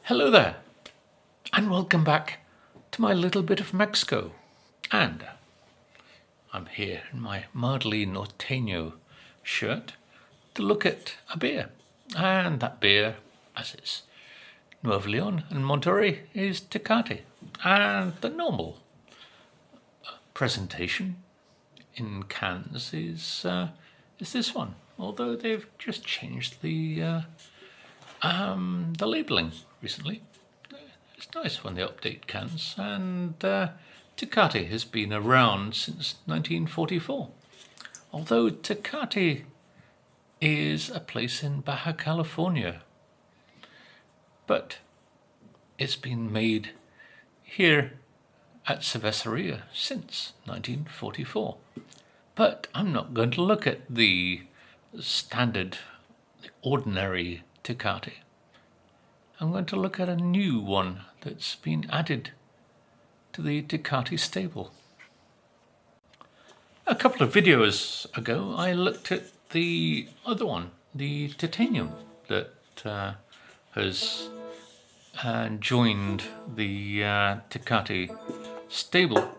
Hello there, and welcome back to my little bit of Mexico. And I'm here in my mildly norteño shirt to look at a beer. And that beer, as it's Nuevo Leon and Monterrey, is Tecate. And the normal presentation in cans is this one, although they've just changed the labelling recently. It's nice when they update cans, and Tecate has been around since 1944. Although Tecate is a place in Baja California, but it's been made here at Cerveceria since 1944. But I'm not going to look at the standard, the ordinary Tecate. I'm going to look at a new one that's been added to the Tecate stable. A couple of videos ago, I looked at the other one, the titanium, that has joined the Tecate stable.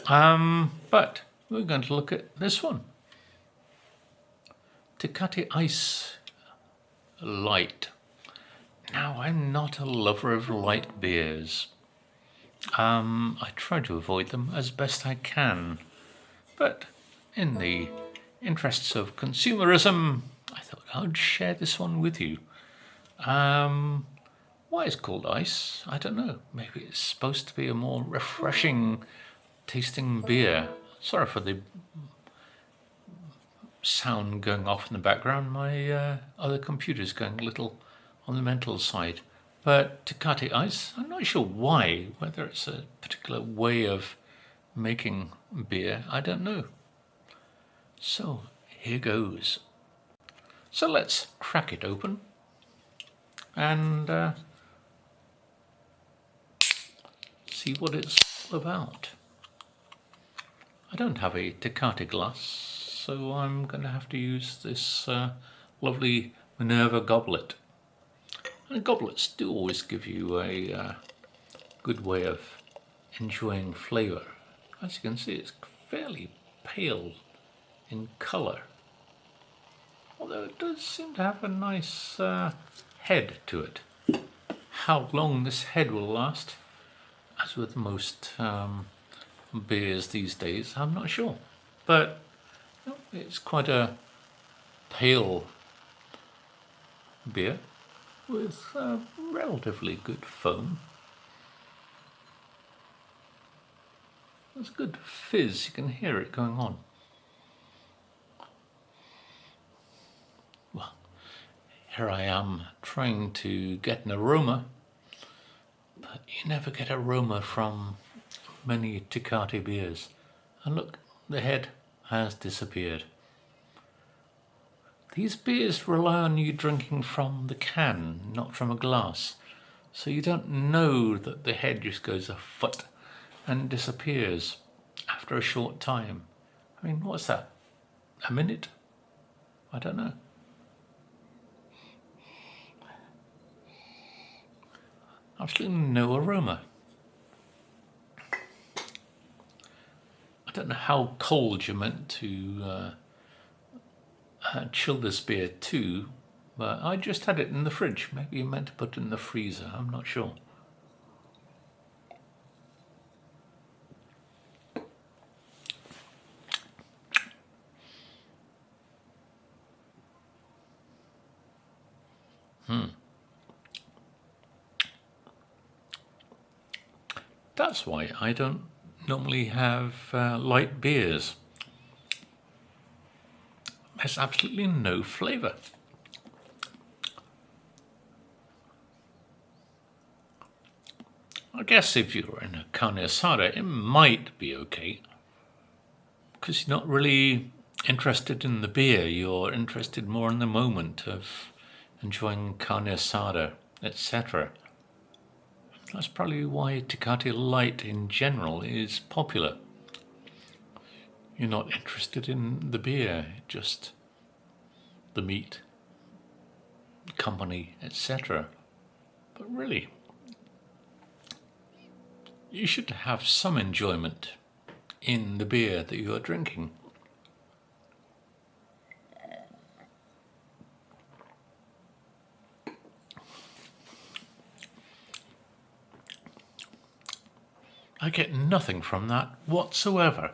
But we're going to look at this one, Tecate Light. Now, I'm not a lover of light beers. I try to avoid them as best I can. But in the interests of consumerism, I thought I'd share this one with you. Why it's called ice, I don't know. Maybe it's supposed to be a more refreshing tasting beer. Sorry for the sound going off in the background. My other computer's going a little on the mental side. But Tecate Ice, I'm not sure why, whether it's a particular way of making beer, I don't know. So here goes. So let's crack it open and see what it's all about. I don't have a Tecate glass, so I'm going to have to use this lovely Minerva goblet. And goblets do always give you a good way of enjoying flavour. As you can see, it's fairly pale in colour, although it does seem to have a nice head to it. How long this head will last, as with most beers these days, I'm not sure. But it's quite a pale beer with relatively good foam. There's good fizz, you can hear it going on. Well, here I am trying to get an aroma, but you never get aroma from many Tecate beers. And look, the head has disappeared. These beers rely on you drinking from the can, not from a glass. So you don't know that the head just goes a foot and disappears after a short time. I mean, what's that? A minute? I don't know. Absolutely no aroma. I don't know how cold you're meant to chill this beer too, but I just had it in the fridge. Maybe you meant to put it in the freezer, I'm not sure. That's why I don't normally have light beers. There's absolutely no flavour. I guess if you were in a carne asada, it might be okay, because you're not really interested in the beer, you're interested more in the moment of enjoying carne asada, etc. That's probably why Tecate Light in general is popular. You're not interested in the beer, just the meat, company, etc. But really, you should have some enjoyment in the beer that you are drinking. I get nothing from that whatsoever.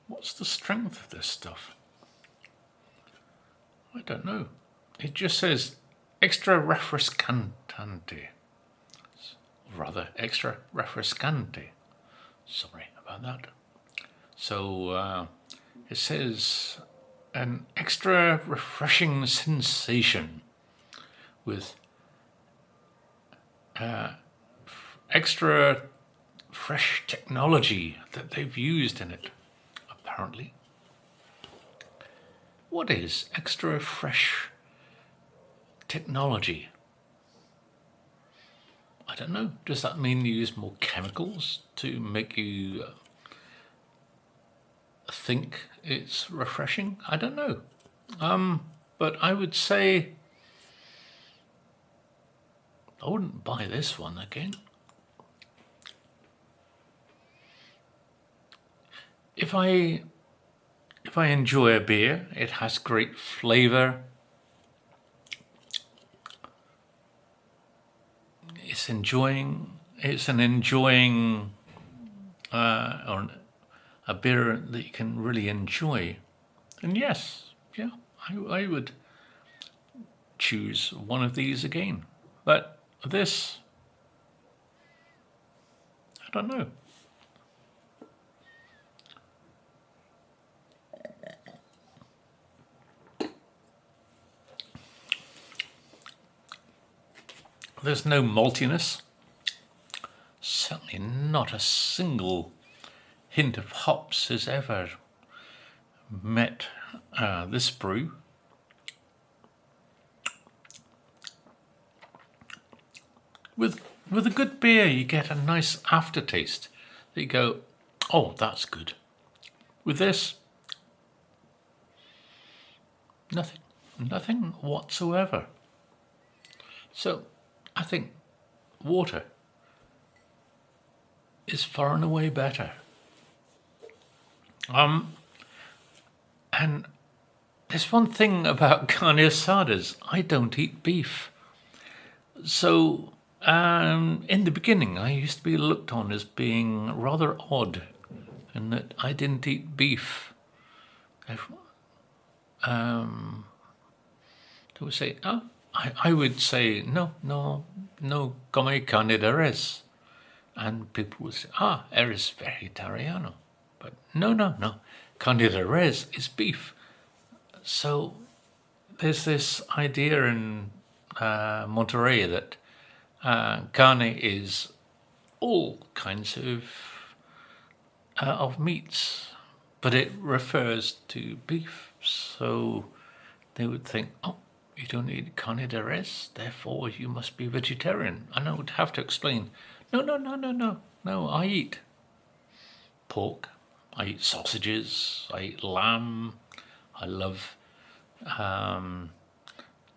What's the strength of this stuff? I don't know. It just says extra refrescante. Rather, extra refrescante. Sorry about that. So it says an extra refreshing sensation with extra fresh technology that they've used in it, apparently. What is extra fresh technology? I don't know. Does that mean you use more chemicals to make you think it's refreshing? I don't know. But I would say I wouldn't buy this one again. If I enjoy a beer, it has great flavour. It's an enjoying or a beer that you can really enjoy. And yes, yeah, I would choose one of these again. But this, I don't know. There's no maltiness. Certainly not a single hint of hops has ever met this brew. With a good beer, you get a nice aftertaste that you go, oh, that's good. With this, nothing whatsoever. So I think water is far and away better. And there's one thing about carne asadas. I don't eat beef. So in the beginning, I used to be looked on as being rather odd in that I didn't eat beef. They would say, oh, I would say, no, come carne de res. And people would say, eres vegetariano. But no, carne de res is beef. So there's this idea in Monterrey that carne is all kinds of meats, but it refers to beef. So they would think, oh, you don't eat carne de res, therefore you must be vegetarian. And I would have to explain, no, I eat pork, I eat sausages, I eat lamb, I love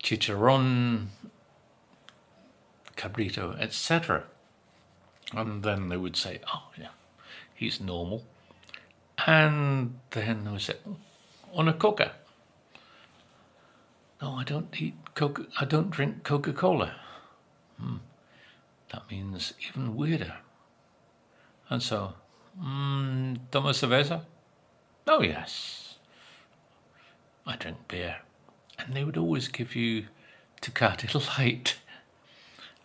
chicharron, cabrito, etc. And then they would say, oh yeah, he's normal. And then they would say, una coca. No, I don't eat Coca. I don't drink Coca-Cola. That means even weirder. And so, toma cerveza? Oh yes, I drink beer. And they would always give you Tecate Light.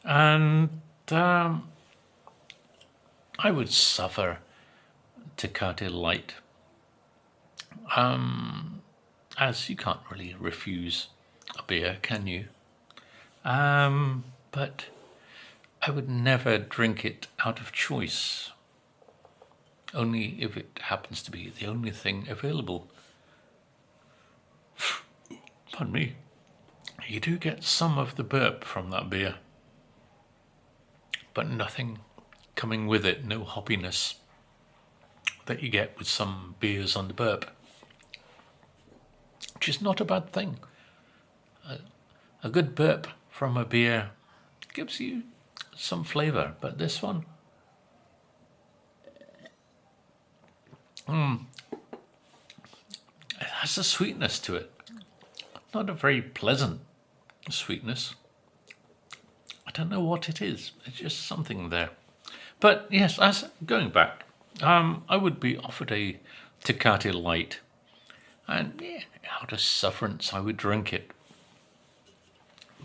And I would suffer Tecate Light. As you can't really refuse a beer, can you? But I would never drink it out of choice. Only if it happens to be the only thing available. Pardon me. You do get some of the burp from that beer, but nothing coming with it, no hoppiness that you get with some beers on the burp, which is not a bad thing. A good burp from a beer gives you some flavour, but this one, it has a sweetness to it. Not a very pleasant sweetness. I don't know what it is. It's just something there. But yes, as going back, I would be offered a Tecate Light, and yeah, out of sufferance I would drink it.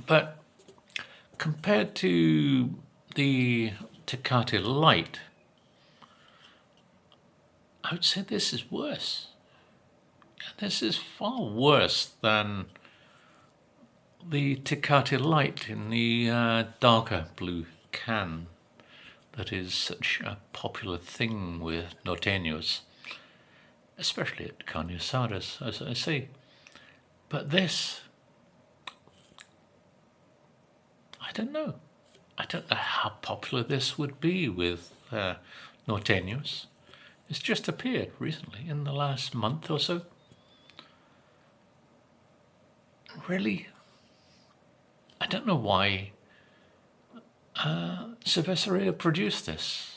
But compared to the Tecate Light, I would say this is worse. This is far worse than the Tecate Light in the darker blue can that is such a popular thing with norteños, especially at carne asadas, as I say. But this, I don't know. I don't know how popular this would be with norteños. It's just appeared recently, in the last month or so. Really, I don't know why Cerveceria produced this.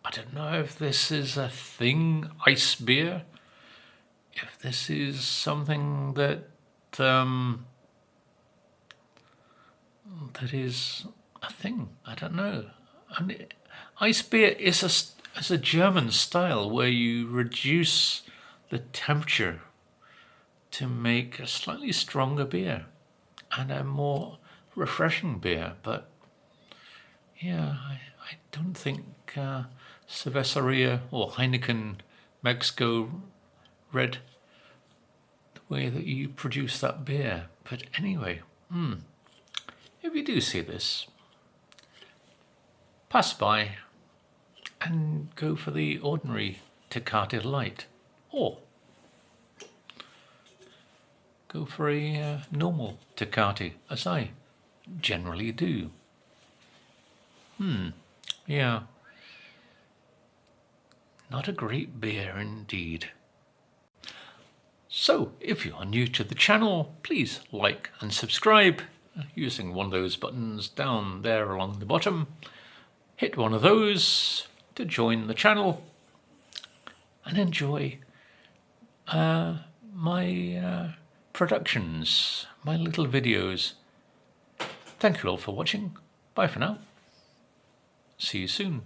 I don't know if this is a thing, ice beer, if this is something that that is a thing. I don't know. I mean, ice beer is a German style where you reduce the temperature to make a slightly stronger beer and a more refreshing beer. But yeah, I don't think Cerveceria or Heineken Mexico read the way that you produce that beer. But anyway, if you do see this, pass by and go for the ordinary Tecate Light, or go for a normal Tecate, as I generally do. Yeah. Not a great beer indeed. So, if you are new to the channel, please like and subscribe using one of those buttons down there along the bottom. Hit one of those to join the channel and enjoy my productions, my little videos. Thank you all for watching. Bye for now. See you soon.